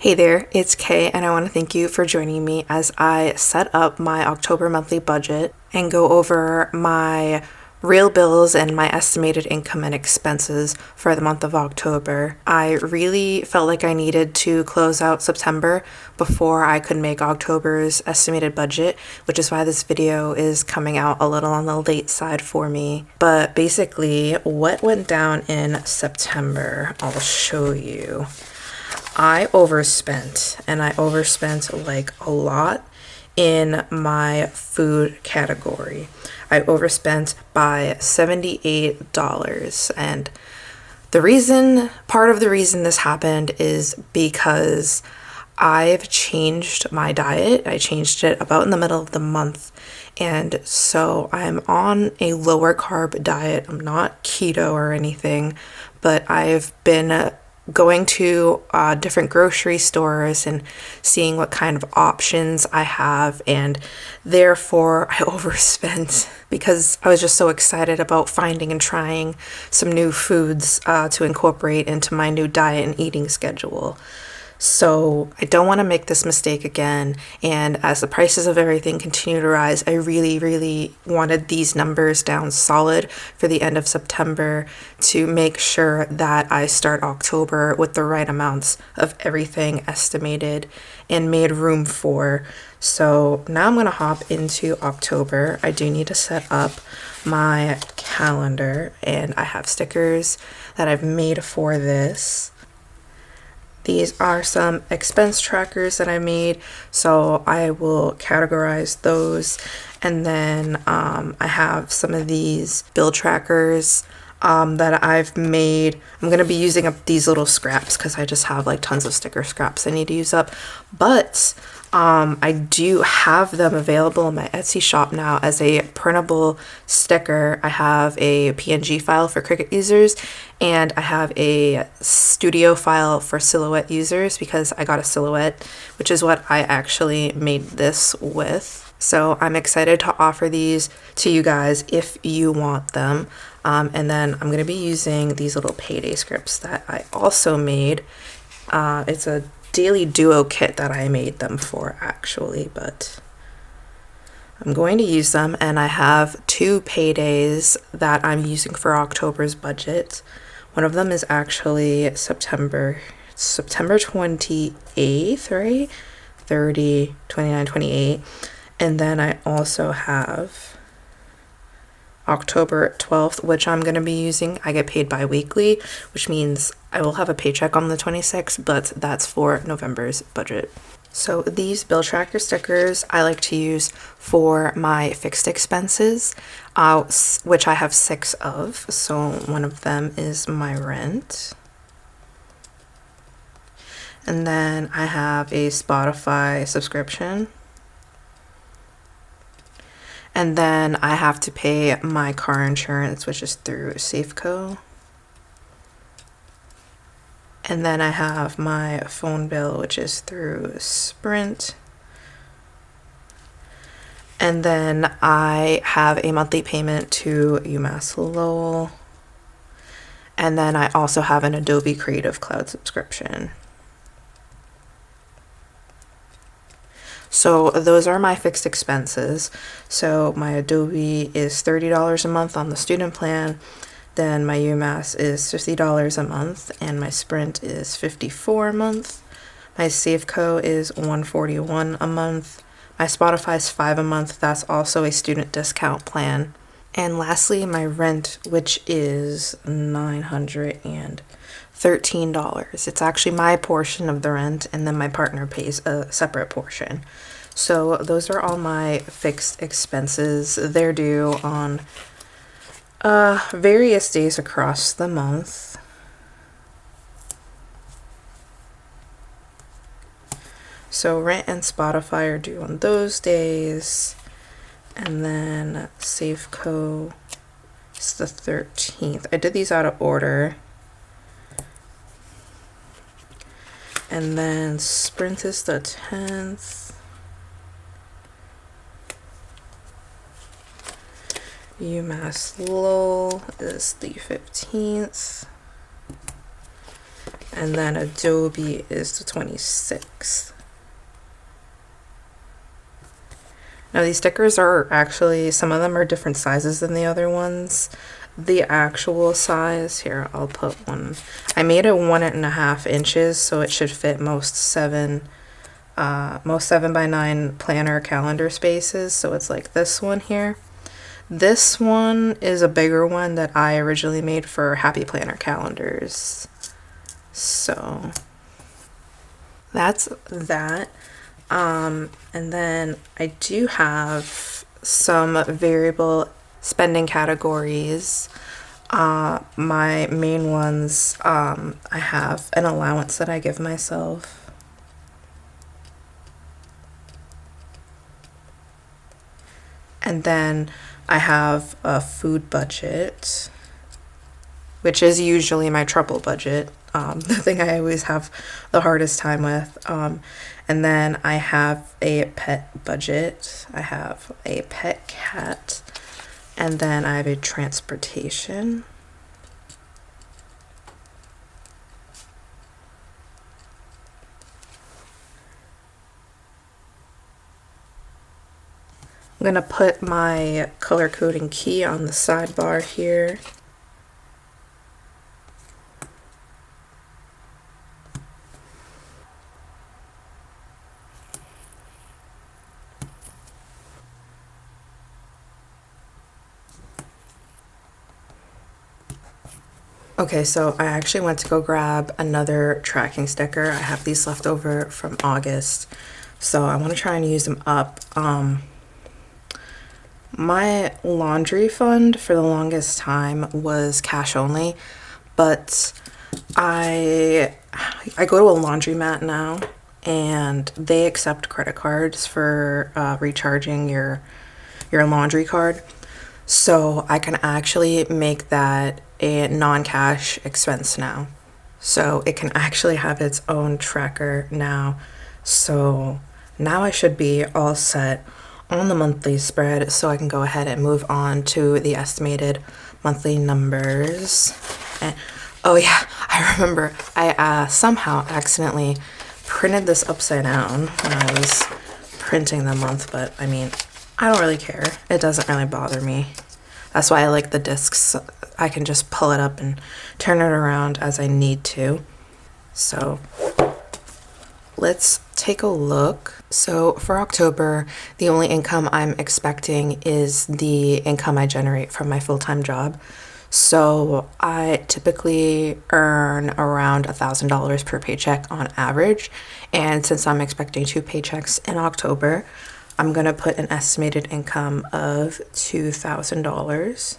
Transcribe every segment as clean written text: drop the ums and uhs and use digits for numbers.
Hey there, it's Kay, and I want to thank you for joining me as I set up my October monthly budget and go over my real bills and my estimated income and expenses for the month of October. I really felt like I needed to close out September before I could make October's estimated budget, which is why this video is coming out a little on the late side for me. But basically, what went down in September, I'll show you. I overspent, and I overspent like a lot in my food category. I overspent by $78, and part of the reason this happened is because I've changed my diet. I changed it about in the middle of the month, and so I'm on a lower carb diet. I'm not keto or anything, but I've been going to different grocery stores and seeing what kind of options I have, and therefore I overspent because I was just so excited about finding and trying some new foods to incorporate into my new diet and eating schedule. So I don't want to make this mistake again, and as the prices of everything continue to rise, I really wanted these numbers down solid for the end of September to make sure that I start October with the right amounts of everything estimated and made room for. So now I'm going to hop into October. I do need to set up my calendar, and I have stickers that I've made for this. These are some expense trackers that I made, so I will categorize those. And then I have some of these bill trackers that I've made. I'm going to be using up these little scraps because I just have like tons of sticker scraps I need to use up. But I do have them available in my Etsy shop now as a printable sticker. I have a PNG file for Cricut users, and I have a studio file for silhouette users because I got a silhouette, which is what I actually made this with. So I'm excited to offer these to you guys if you want them. And then I'm going to be using these little payday scripts that I also made. It's a daily duo kit that I made them for actually, but I'm going to use them, and I have two paydays that I'm using for October's budget. One of them is actually September 28th, right? 30, 29, 28. And then I also have October 12th, which I'm going to be using. I get paid bi-weekly, which means I will have a paycheck on the 26th, but that's for November's budget. So these bill tracker stickers I like to use for my fixed expenses, which I have 6 of. So one of them is my rent. And then I have a Spotify subscription. And then I have to pay my car insurance, which is through Safeco. And then I have my phone bill, which is through Sprint. And then I have a monthly payment to UMass Lowell. And then I also have an Adobe Creative Cloud subscription. So those are my fixed expenses. So my Adobe is $30 a month on the student plan. Then my UMass is $50 a month, and my Sprint is $54 a month. My Safeco is $141 a month. My Spotify is $5 a month. That's also a student discount plan. And lastly, my rent, which is $913. It's actually my portion of the rent, and then my partner pays a separate portion. So those are all my fixed expenses. They're due on various days across the month. So rent and Spotify are due on those days. And then Safeco is the 13th. I did these out of order. And then Sprint is the 10th. UMass Lowell is the 15th. and then Adobe is the 26th. Now these stickers are actually, some of them are different sizes than the other ones. The actual size, here I'll put one, I made it 1.5 inches, so it should fit most 7 by 9 planner calendar spaces. So it's like this one here. This one is a bigger one that I originally made for Happy Planner calendars. So that's that. And then I do have some variable spending categories. My main ones, I have an allowance that I give myself. And then I have a food budget, which is usually my trouble budget, the thing I always have the hardest time with. And then I have a pet budget. I have a pet cat. And then I have a transportation. I'm gonna put my color coding key on the sidebar here. Okay, so I actually went to go grab another tracking sticker. I have these left over from August, so I want to try and use them up. My laundry fund for the longest time was cash only, but I go to a laundromat now, and they accept credit cards for recharging your laundry card. So I can actually make that a non-cash expense now. So it can actually have its own tracker now. So now I should be all set on the monthly spread, so I can go ahead and move on to the estimated monthly numbers. And oh yeah, I remember I somehow accidentally printed this upside down when I was printing the month, but I mean, I don't really care. It doesn't really bother me. That's why I like the discs. I can just pull it up and turn it around as I need to. So let's take a look. So for October, the only income I'm expecting is the income I generate from my full-time job. So I typically earn around $1,000 per paycheck on average. And since I'm expecting 2 paychecks in October, I'm going to put an estimated income of $2,000.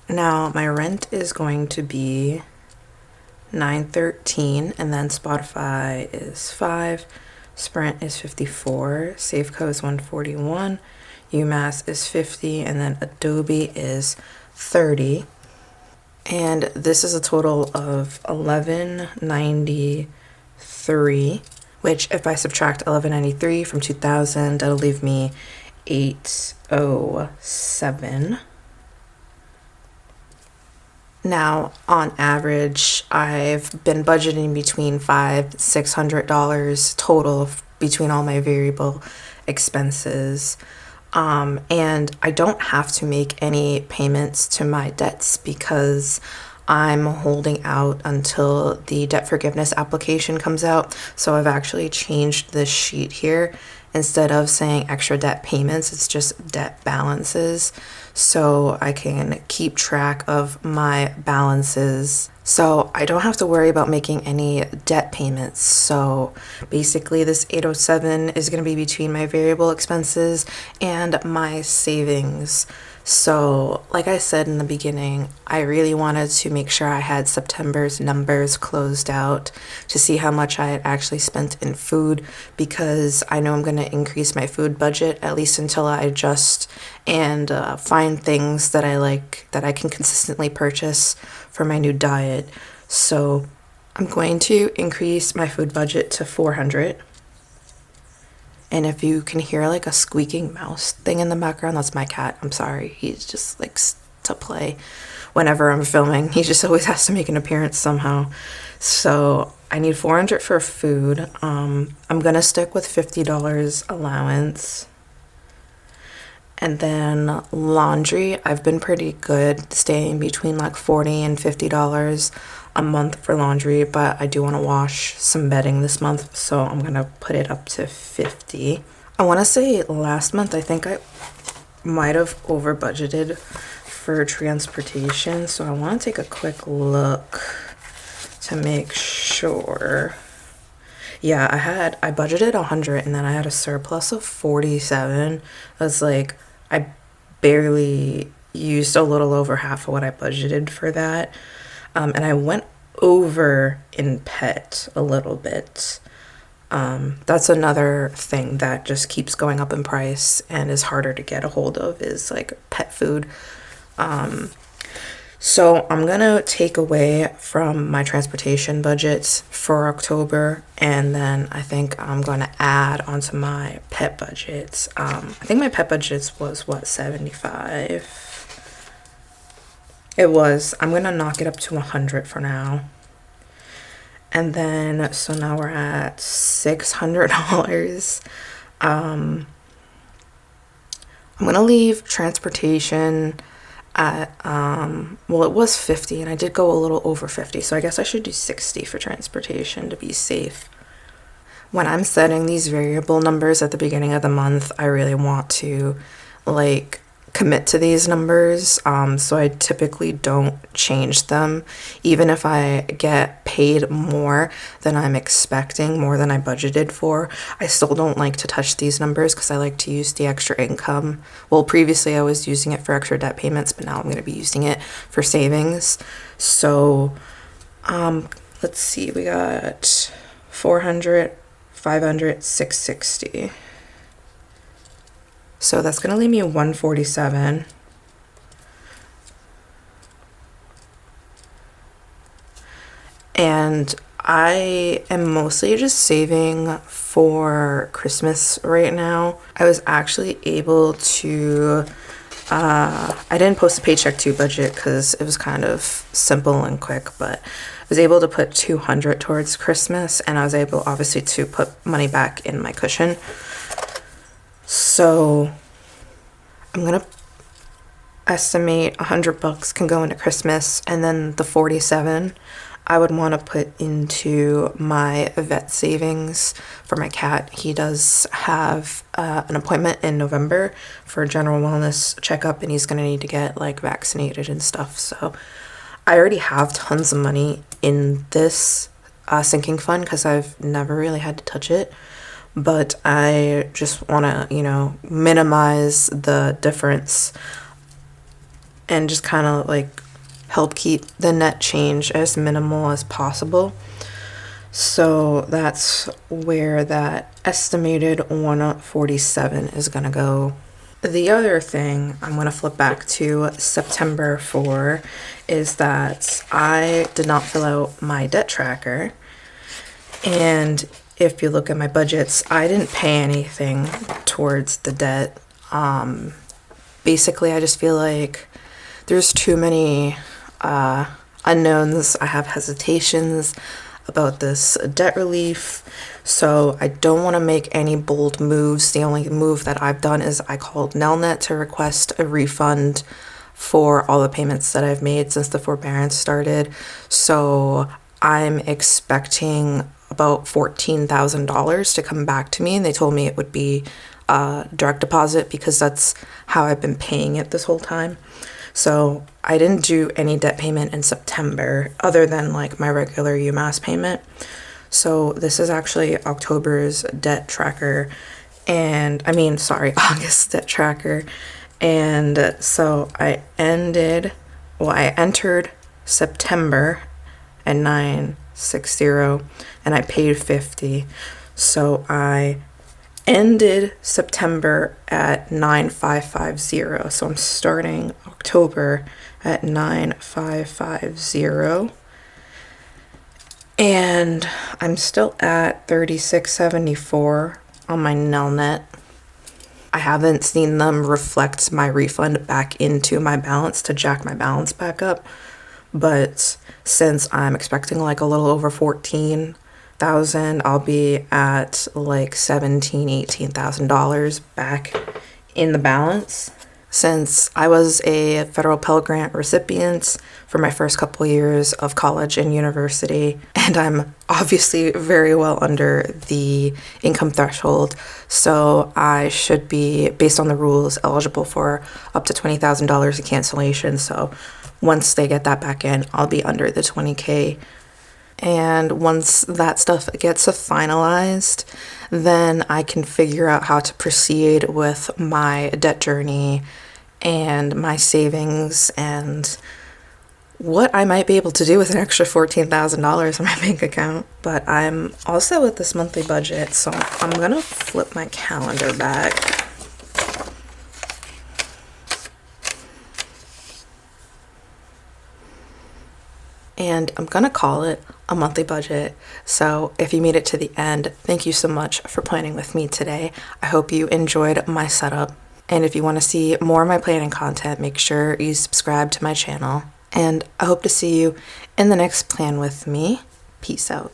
Now my rent is going to be $913, and then Spotify is $5, Sprint is $54, Safeco is $141, UMass is $50, and then Adobe is $30. And this is a total of $1,193, which if I subtract $1,193 from $2,000, that'll leave me $807. Now, on average, I've been budgeting between $500–600 total between all my variable expenses. And I don't have to make any payments to my debts because I'm holding out until the debt forgiveness application comes out. So I've actually changed this sheet here. Instead of saying extra debt payments, it's just debt balances. So I can keep track of my balances. So I don't have to worry about making any debt payments. So basically this 807 is going to be between my variable expenses and my savings. So like I said in the beginning, I really wanted to make sure I had September's numbers closed out to see how much I had actually spent in food, because I know I'm going to increase my food budget at least until I adjust and find things that I like that I can consistently purchase for my new diet. So I'm going to increase my food budget to $400. And if you can hear like a squeaking mouse thing in the background, that's my cat. I'm sorry. He's just like to play whenever I'm filming. He just always has to make an appearance somehow. So I need $400 for food. I'm gonna stick with $50 allowance. And then laundry, I've been pretty good staying between like $40 and $50 a month for laundry, but I do want to wash some bedding this month, so I'm gonna put it up to $50. I want to say last month I think I might have over budgeted for transportation, so I want to take a quick look to make sure. Yeah, I budgeted 100 and then I had a surplus of 47. That's like, I barely used a little over half of what I budgeted for that. And I went over in pet a little bit. That's another thing that just keeps going up in price and is harder to get a hold of, is like pet food. So I'm gonna take away from my transportation budgets for October, and then I think I'm gonna add onto my pet budgets. I think my pet budgets was what, 75? It was. I'm gonna knock it up to 100 for now. And then, so now we're at $600. I'm gonna leave transportation at, well, it was 50 and I did go a little over 50, so I guess I should do 60 for transportation to be safe. When I'm setting these variable numbers at the beginning of the month, I really want to like commit to these numbers, so I typically don't change them. Even if I get paid more than I'm expecting, more than I budgeted for, I still don't like to touch these numbers because I like to use the extra income. Well, previously I was using it for extra debt payments, but now I'm going to be using it for savings. So let's see, we got 400, 500, 660. So that's going to leave me 147. And I am mostly just saving for Christmas right now. I was actually able to, I didn't post a paycheck to budget because it was kind of simple and quick, but I was able to put 200 towards Christmas, and I was able obviously to put money back in my cushion. So I'm gonna estimate $100 can go into Christmas, and then the 47 I would want to put into my vet savings for my cat. He does have an appointment in November for a general wellness checkup, and he's gonna need to get like vaccinated and stuff. So I already have tons of money in this sinking fund because I've never really had to touch it. But I just want to, minimize the difference and just kind of like help keep the net change as minimal as possible. So that's where that estimated 147 is going to go. The other thing I'm going to flip back to September for is that I did not fill out my debt tracker. And if you look at my budgets, I didn't pay anything towards the debt. Basically, I just feel like there's too many unknowns. I have hesitations about this debt relief, so I don't want to make any bold moves. The only move that I've done is I called Nelnet to request a refund for all the payments that I've made since the forbearance started. So I'm expecting about $14,000 to come back to me, and they told me it would be direct deposit because that's how I've been paying it this whole time. So I didn't do any debt payment in September other than like my regular UMass payment. So this is actually October's debt tracker, and August debt tracker. And so I entered September at 960 and I paid 50. So I ended September at 9550. So I'm starting October at 9550. And I'm still at 3674 on my Nelnet. I haven't seen them reflect my refund back into my balance to jack my balance back up. But since I'm expecting like a little over 14,000, I'll be at like $18,000 back in the balance. Since I was a federal Pell Grant recipient for my first couple years of college and university, and I'm obviously very well under the income threshold, so I should be, based on the rules, eligible for up to $20,000 in cancellation. So once they get that back in, I'll be under the 20K. And once that stuff gets finalized, then I can figure out how to proceed with my debt journey and my savings and what I might be able to do with an extra $14,000 in my bank account. But I'm all set with this monthly budget, so I'm gonna flip my calendar back. And I'm gonna call it a monthly budget. So if you made it to the end, thank you so much for planning with me today. I hope you enjoyed my setup. And if you want to see more of my planning content, make sure you subscribe to my channel. And I hope to see you in the next plan with me. Peace out.